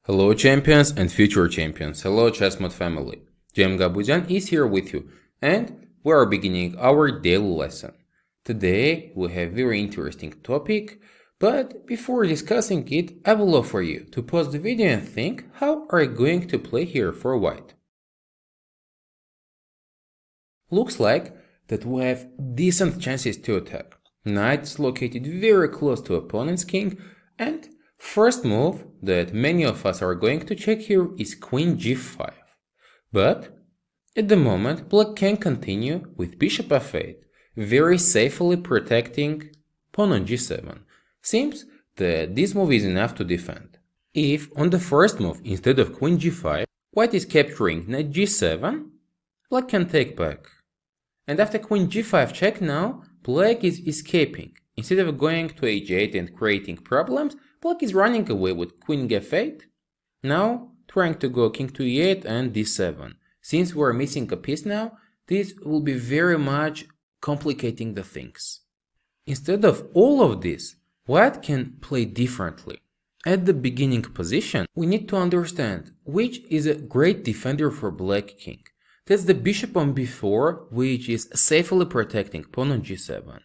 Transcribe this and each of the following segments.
Hello champions and future champions, hello ChessMood family. Gabuzyan is here with you and we are beginning our daily lesson. Today we have a very interesting topic, but before discussing it, I would love for you to pause the video and think how are you going to play here for white. Looks like that we have decent chances to attack. Knight is located very close to opponent's king, and first move that many of us are going to check here is Queen g5. But at the moment, black can continue with bishop f8, very safely protecting pawn on g7. Seems that this move is enough to defend. If on the first move, instead of queen g5, white is capturing knight g7, black can take back. And after queen g5 check now, black is escaping. Instead of going to h8 and creating problems, black is running away with queen f8. Now trying to go king to e8 and d7. Since we're missing a piece now, this will be very much complicating the things. Instead of all of this, white can play differently. At the beginning position, we need to understand which is a great defender for black king. That's the bishop on b4, which is safely protecting pawn on g7.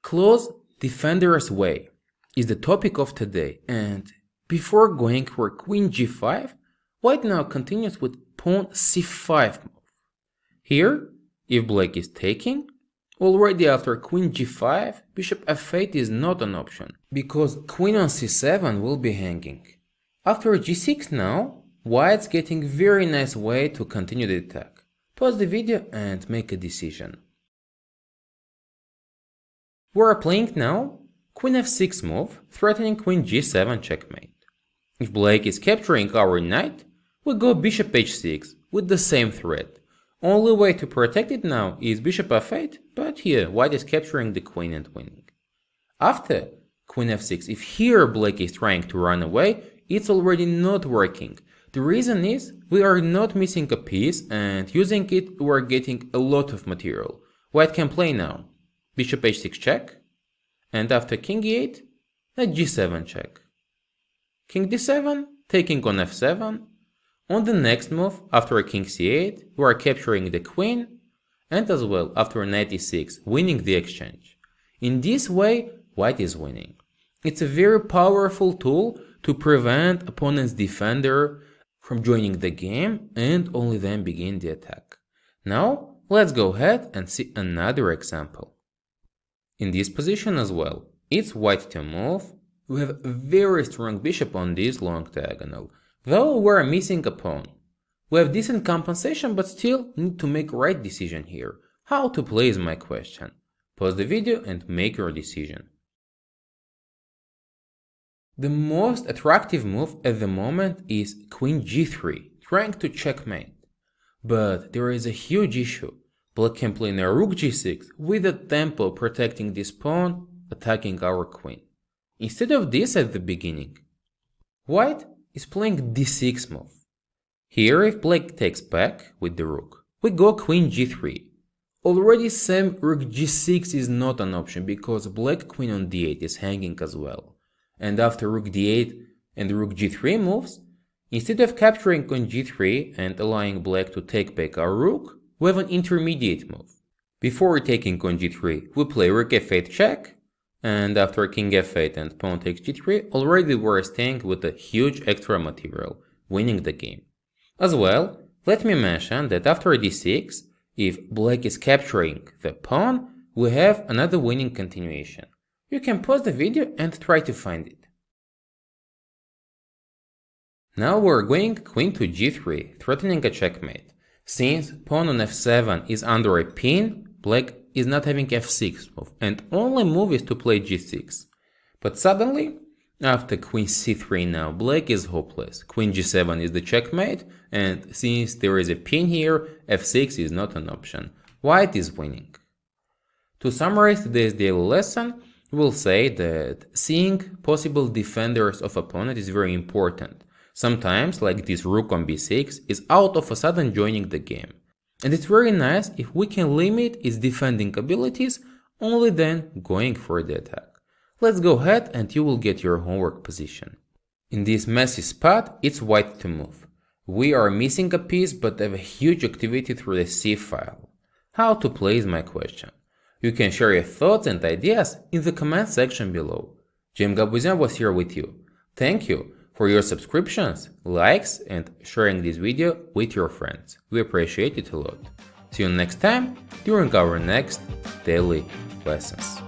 Close defender's way is the topic of today, and before going for queen g5, white now continues with pawn c5 move. Here, if black is taking, already after queen g5, bishop f8 is not an option, because queen on c7 will be hanging. After g6 now, white's getting very nice way to continue the attack. Pause the video and make a decision. We are playing now queen f6 move, threatening queen g7 checkmate. If black is capturing our knight, we go bishop h6 with the same threat. Only way to protect it now is bishop f8, but here white is capturing the queen and winning. After queen f6, if here black is trying to run away, it's already not working. The reason is we are not missing a piece, and using it we are getting a lot of material. White can play now bishop h6 check, and after king e8, knight g7 check. King d7, taking on f7. On the next move, after king c8, we are capturing the queen, and as well after knight e6, winning the exchange. In this way, white is winning. It's a very powerful tool to prevent opponent's defender from joining the game and only then begin the attack. Now, let's go ahead and see another example. In this position as well, it's white to move. We have a very strong bishop on this long diagonal, though we're missing a pawn. We have decent compensation, but still need to make right decision here. How to play is my question. Pause the video and make your decision. The most attractive move at the moment is queen g3, trying to checkmate. But there is a huge issue. Black can play now rook g6 with a tempo protecting this pawn, attacking our queen. Instead of this at the beginning, white is playing d6 move. Here if black takes back with the rook, we go queen g3. Already same rook g6 is not an option because black queen on d8 is hanging as well. And after rook d8 and rook g3 moves, instead of capturing on g3 and allowing black to take back our rook, we have an intermediate move. Before taking on g3, we play rook f8 check, and after king f8 and pawn takes g3, already we're staying with a huge extra material, winning the game. As well, let me mention that after d6, if black is capturing the pawn, we have another winning continuation. You can pause the video and try to find it. Now we're going queen to g3, threatening a checkmate. Since pawn on f7 is under a pin, black is not having f6 move, and only move is to play g6. But suddenly, after queen c3 now, black is hopeless. Queen g7 is the checkmate, and since there is a pin here, f6 is not an option. White is winning. To summarize today's daily lesson, we'll say that seeing possible defenders of opponent is very important. Sometimes, like this rook on b6, is out of a sudden joining the game. And it's very nice if we can limit its defending abilities, only then going for the attack. Let's go ahead and you will get your homework position. In this messy spot, it's white to move. We are missing a piece but have a huge activity through the C file. How to play is my question. You can share your thoughts and ideas in the comment section below. Gabuzyan was here with you. Thank you for your subscriptions, likes, and sharing this video with your friends. We appreciate it a lot. See you next time during our next daily lessons.